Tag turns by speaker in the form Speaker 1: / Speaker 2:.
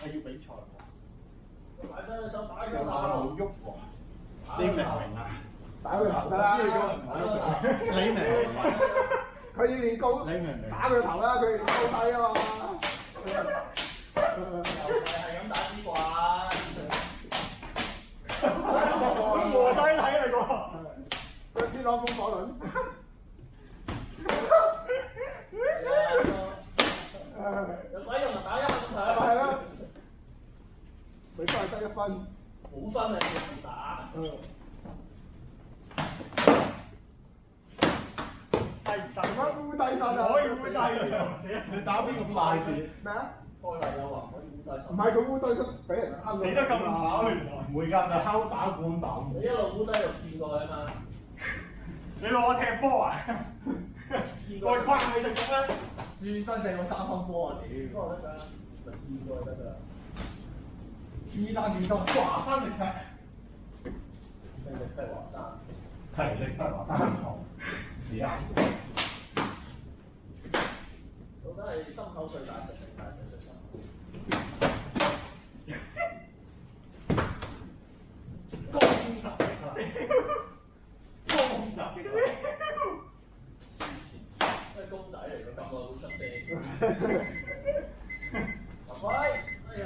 Speaker 1: 係要比賽喎。
Speaker 2: 擺低隻手打佢
Speaker 1: 又話
Speaker 2: 頭，
Speaker 1: 冇喐喎，你明唔明啊？
Speaker 3: 打佢頭得啦。
Speaker 1: 你明唔明啊？
Speaker 3: 佢要練高，
Speaker 1: 你明唔明？
Speaker 3: 打佢頭啦，佢高低啊嘛。
Speaker 2: 又係咁打支棍。
Speaker 1: 卧低睇嚟個。
Speaker 3: 佢天朗風火輪。
Speaker 2: 有鬼用就打一分佢。
Speaker 3: 係啦。你都係得1分。
Speaker 2: 冇分係要打。
Speaker 3: 突然間烏低身啊！
Speaker 1: 可以烏低啊！你打邊個快啲？
Speaker 3: 咩啊？
Speaker 2: 開例有話可以烏低身。
Speaker 3: 唔係佢烏低身，俾人坑
Speaker 1: 死得咁慘原來。唔會㗎，就敲打罐膽。
Speaker 2: 你一路烏低就跣過去啊嘛。
Speaker 1: 你攞我踢波啊？我框你隻腳咧。
Speaker 2: 轉身射個3分波啊！屌，不過得㗎，咪跣過就得㗎啦。是但轉身，
Speaker 1: 華山力踢。
Speaker 2: 咩力踢華山？
Speaker 1: 係力得華山唔同。係啊。
Speaker 2: 到底係心口碎大石定大石碎心口？
Speaker 1: 攻襲擊啊！攻襲擊啊！
Speaker 2: 黐線，即係公仔嚟嘅，咁耐會出聲。喂，哎呀！